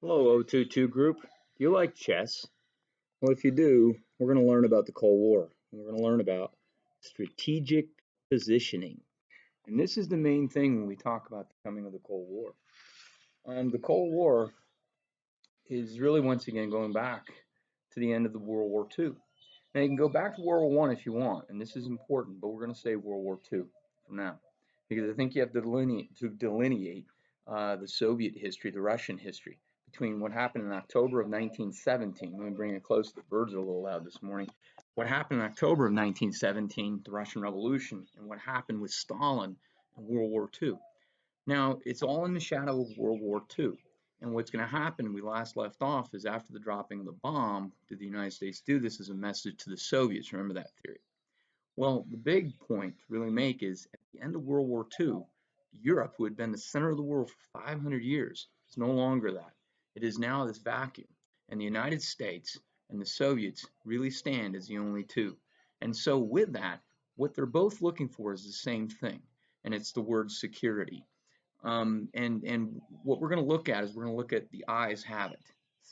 Hello, 022 group. Do you like chess? Well, if you do, we're going to learn about the Cold War. And we're going to learn about strategic positioning. And this is the main thing when we talk about the coming of the Cold War. The Cold War is really, once again, going back to the end of the World War II. Now, you can go back to World War I if you want, and this is important, but we're going to say World War II for now. Because I think you have to delineate the Soviet history, the Russian history, between what happened in October of 1917. Let me bring it close. The birds are a little loud this morning. What happened in October of 1917, the Russian Revolution, and what happened with Stalin in World War II. Now, it's all in the shadow of World War II. And what's going to happen, we last left off, is after the dropping of the bomb, did the United States do this as a message to the Soviets? Remember that theory? Well, the big point to really make is at the end of World War II, Europe, who had been the center of the world for 500 years, is no longer that. It is now this vacuum. And the United States and the Soviets really stand as the only two. And so, with that, what they're both looking for is the same thing, and it's the word security. And what we're going to look at is we're going to look at the I's have it,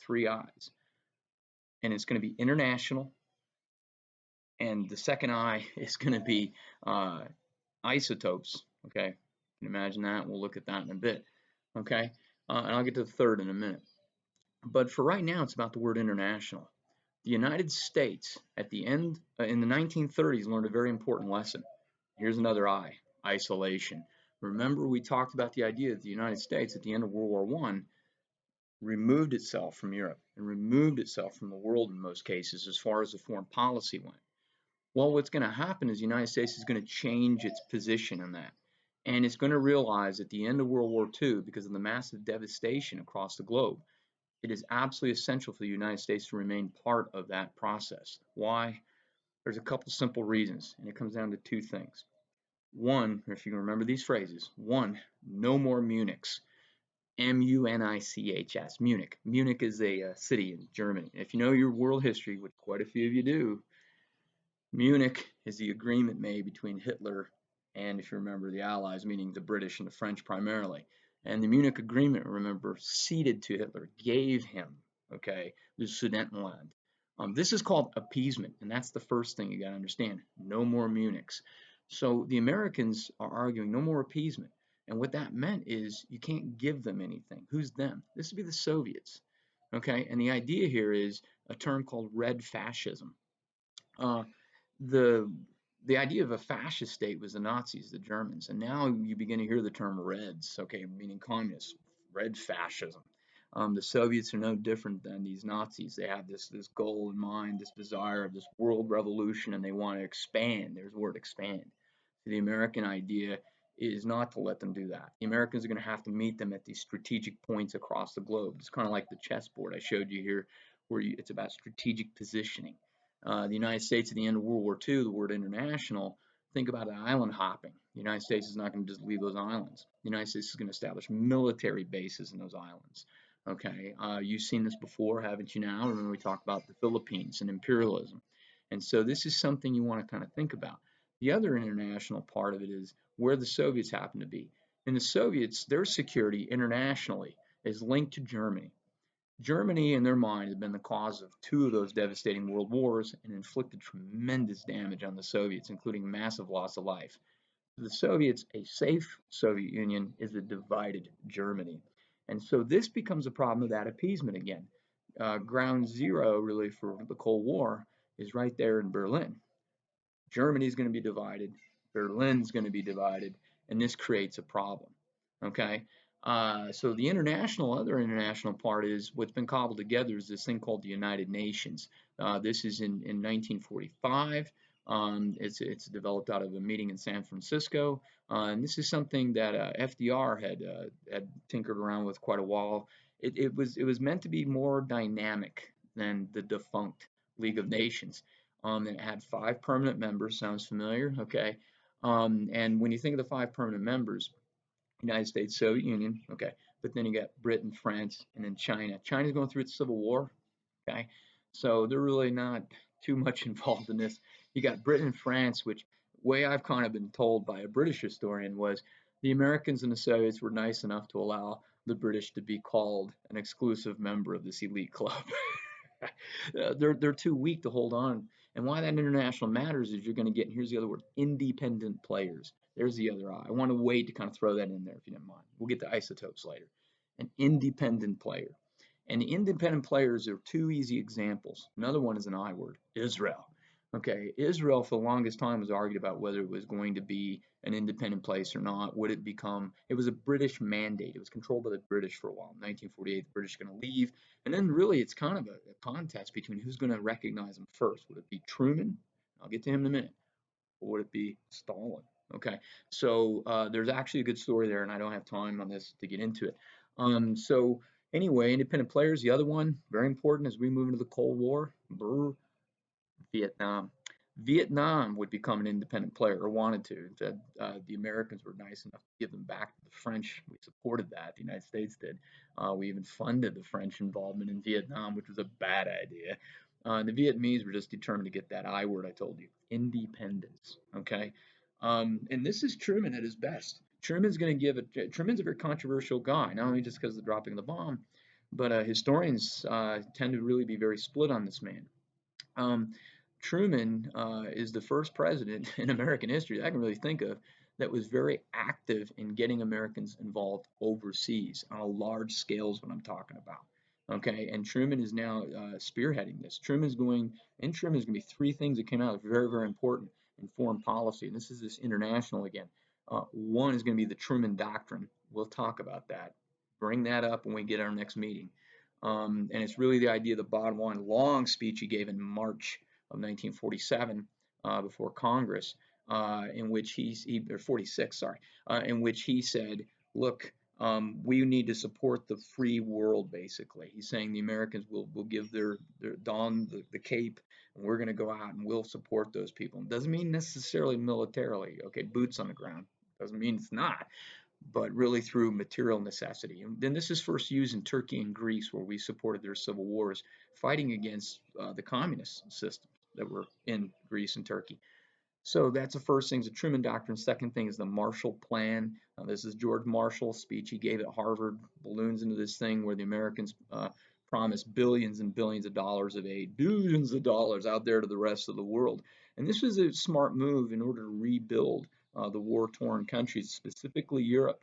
three I's, and it's going to be international, and the second I is going to be isotopes. Okay, you can imagine that. We'll look at that in a bit. Okay, and I'll get to the third in a minute. But for right now, it's about the word international. The United States, at the end in the 1930s, learned a very important lesson. Here's another I, isolation. Remember, we talked about the idea that the United States, at the end of World War I, removed itself from Europe and removed itself from the world in most cases as far as the foreign policy went. Well, what's going to happen is the United States is going to change its position in that. And it's going to realize at the end of World War II, because of the massive devastation across the globe, it is absolutely essential for the United States to remain part of that process. Why? There's a couple simple reasons, and it comes down to two things. One, if you can remember these phrases, one, no more Munichs. Munichs, Munich. Munich is a city in Germany. If you know your world history, which quite a few of you do, Munich is the agreement made between Hitler and, if you remember, the Allies, meaning the British and the French primarily. And the Munich Agreement, remember, ceded to Hitler, gave him, okay, the Sudetenland. This is called appeasement, and that's the first thing you got to understand. No more Munichs. So the Americans are arguing no more appeasement. And what that meant is you can't give them anything. Who's them? This would be the Soviets. Okay, and the idea here is a term called red fascism. Uh, the the idea of a fascist state was the Nazis, the Germans, and now you begin to hear the term Reds, okay, meaning communists, red fascism. The Soviets are no different than these Nazis. They have this goal in mind, this desire of this world revolution, and they want to expand. There's the word expand. The American idea is not to let them do that. The Americans are going to have to meet them at these strategic points across the globe. It's kind of like the chessboard I showed you here, where it's about strategic positioning. The United States at the end of World War II, the word international, think about island hopping. The United States is not going to just leave those islands. The United States is going to establish military bases in those islands. Okay, you've seen this before, haven't you now? Remember we talked about the Philippines and imperialism. And so this is something you want to kind of think about. The other international part of it is where the Soviets happen to be. In the Soviets, their security internationally is linked to Germany. Germany, in their mind, had been the cause of two of those devastating world wars and inflicted tremendous damage on the Soviets, including massive loss of life. For the Soviets, a safe Soviet Union is a divided Germany. And so this becomes a problem of that appeasement again. Ground zero, really, for the Cold War is right there in Berlin. Germany's going to be divided, Berlin's going to be divided, and this creates a problem. Okay, so the other international part is what's been cobbled together is this thing called the United Nations. This is in 1945. It's developed out of a meeting in San Francisco, and this is something that FDR had tinkered around with quite a while. It was meant to be more dynamic than the defunct League of Nations. And it had 5 permanent members. Sounds familiar? Okay. And when you think of the 5 permanent members, United States, Soviet Union, okay, but then you got Britain, France, and then China. China's going through its civil war, okay, so they're really not too much involved in this. You got Britain and France, which way I've kind of been told by a British historian was the Americans and the Soviets were nice enough to allow the British to be called an exclusive member of this elite club. They're too weak to hold on. And why that international matters is you're going to get, here's the other word, independent players. There's the other eye. I want to wait to kind of throw that in there if you don't mind. We'll get to isotopes later. An independent player. And the independent players are two easy examples. Another one is an I word, Israel. Okay, Israel for the longest time was argued about whether it was going to be an independent place or not. Would it become? It was a British mandate. It was controlled by the British for a while. In 1948, the British are going to leave, and then really it's kind of a contest between who's going to recognize them first. Would it be Truman? I'll get to him in a minute. Or would it be Stalin? Okay, so there's actually a good story there, and I don't have time on this to get into it. So anyway, independent players. The other one, very important as we move into the Cold War. Brr, Vietnam. Vietnam would become an independent player, or wanted to. The Americans were nice enough to give them back to the French. We supported that. The United States did. We even funded the French involvement in Vietnam, which was a bad idea. The Vietnamese were just determined to get that I word I told you, independence. Okay, and this is Truman at his best. Truman's going to give it. Truman's a very controversial guy, not only just because of the dropping of the bomb, but historians tend to really be very split on this man. Um, Truman is the first president in American history that I can really think of that was very active in getting Americans involved overseas on a large scale is what I'm talking about. Okay, and Truman is now spearheading this. Truman's going to be three things that came out that are very, very important in foreign policy, and this is this international again. One is going to be the Truman Doctrine. We'll talk about that. Bring that up when we get our next meeting. And it's really the idea of the bottom line. Long speech he gave in March of 1947 before Congress, in which or 46, sorry, in which he said, look, we need to support the free world, basically. He's saying the Americans will give their don the cape, and we're going to go out and we'll support those people. It doesn't mean necessarily militarily, okay, boots on the ground. Doesn't mean it's not, but really through material necessity. And then this is first used in Turkey and Greece, where we supported their civil wars, fighting against the communist systems that were in Greece and Turkey. So that's the first thing, is the Truman Doctrine. Second thing is the Marshall Plan. This is George Marshall's speech he gave at Harvard, balloons into this thing where the Americans promised billions and billions of dollars of aid, billions of dollars out there to the rest of the world. And this was a smart move in order to rebuild the war-torn countries, specifically Europe.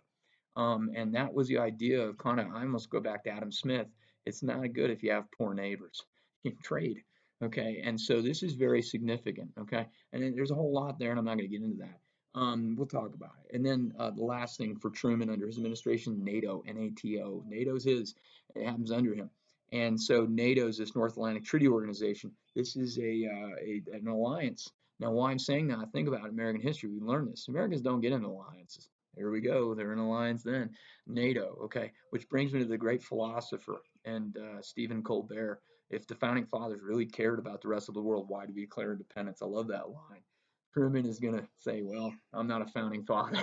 And that was the idea of kind of, I almost go back to Adam Smith. It's not good if you have poor neighbors. You trade. Okay. And so this is very significant. Okay. And then there's a whole lot there, and I'm not going to get into that. We'll talk about it. And then the last thing for Truman under his administration, NATO, NATO. NATO's his. It happens under him. And so NATO is this North Atlantic Treaty Organization. This is an alliance. Now, why I'm saying that, think about American history. We learned this. Americans don't get into alliances. Here we go. They're in alliance then. NATO. Okay. Which brings me to the great philosopher and Stephen Colbert. If the founding fathers really cared about the rest of the world, why do we declare independence? I love that line. Truman is going to say, well, I'm not a founding father.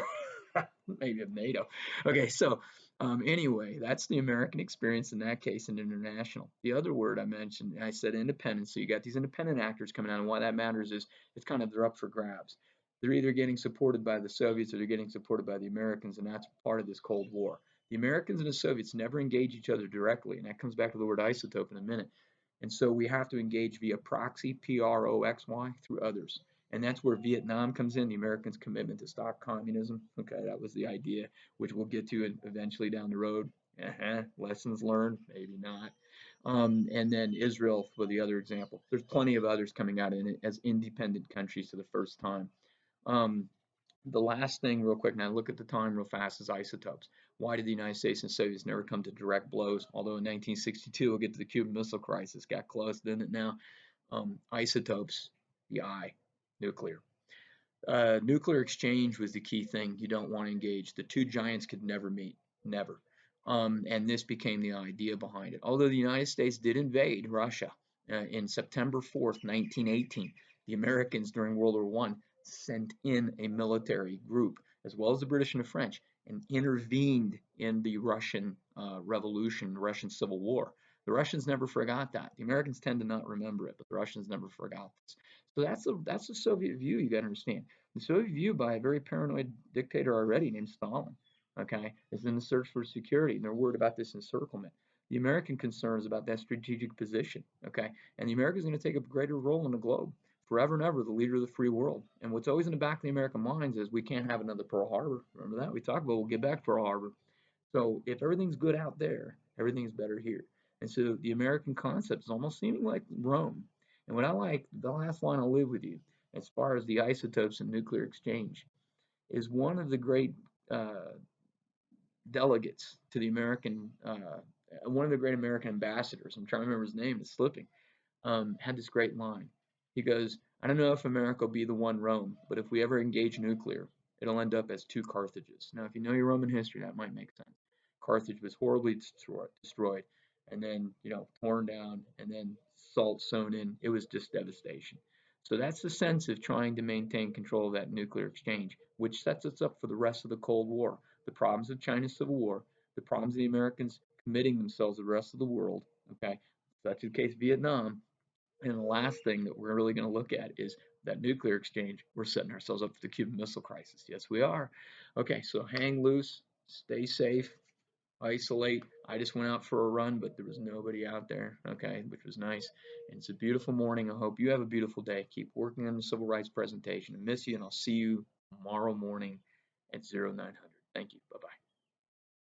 Maybe of NATO. Okay, so anyway, that's the American experience in that case and international. The other word I mentioned, I said independence. So you got these independent actors coming out, and why that matters is it's kind of they're up for grabs. They're either getting supported by the Soviets or they're getting supported by the Americans, and that's part of this Cold War. The Americans and the Soviets never engage each other directly, and that comes back to the word isotope in a minute. And so we have to engage via proxy, Proxy, through others. And that's where Vietnam comes in, the Americans' commitment to stop communism. Okay, that was the idea, which we'll get to eventually down the road. Lessons learned, maybe not. And then Israel for the other example. There's plenty of others coming out in it as independent countries for the first time. The last thing, real quick, now look at the time real fast, is isotopes. Why did the United States and Soviets never come to direct blows? Although in 1962, we'll get to the Cuban Missile Crisis, got close, didn't it now? Isotopes, the I, nuclear. Nuclear exchange was the key thing. You don't want to engage. The two giants could never meet, never. And this became the idea behind it. Although the United States did invade Russia in September 4th, 1918, the Americans during World War I sent in a military group, as well as the British and the French, and intervened in the Russian Revolution, the Russian Civil War. The Russians never forgot that. The Americans tend to not remember it, but the Russians never forgot this. So that's the Soviet view. You got to understand the Soviet view by a very paranoid dictator already named Stalin. okay, is in the search for security, and they're worried about this encirclement. The American concern is about that strategic position, okay, and the Americans are going to take a greater role in the globe forever and ever, the leader of the free world. And what's always in the back of the American minds is we can't have another Pearl Harbor. Remember that? We talked about we'll get back to Pearl Harbor. So if everything's good out there, everything's better here. And so the American concept is almost seeming like Rome. And what I like, the last line I'll leave with you, as far as the isotopes and nuclear exchange, is uh, delegates to the one of the great American ambassadors. I'm trying to remember his name, it's slipping. Had this great line. He goes, I don't know if America will be the one Rome, but if we ever engage nuclear, it'll end up as two Carthages. Now, if you know your Roman history, that might make sense. Carthage was horribly destroyed, and then torn down, and then salt sown in. It was just devastation. So that's the sense of trying to maintain control of that nuclear exchange, which sets us up for the rest of the Cold War. The problems of China's Civil War, the problems of the Americans committing themselves to the rest of the world. Okay, such as the case of Vietnam, and the last thing that we're really going to look at is that nuclear exchange. We're setting ourselves up for the Cuban Missile Crisis. Yes, we are. Okay, so hang loose, stay safe, isolate. I just went out for a run, but there was nobody out there, okay, which was nice. And it's a beautiful morning. I hope you have a beautiful day. Keep working on the civil rights presentation. I miss you, and I'll see you tomorrow morning at 0900. Thank you. Bye-bye.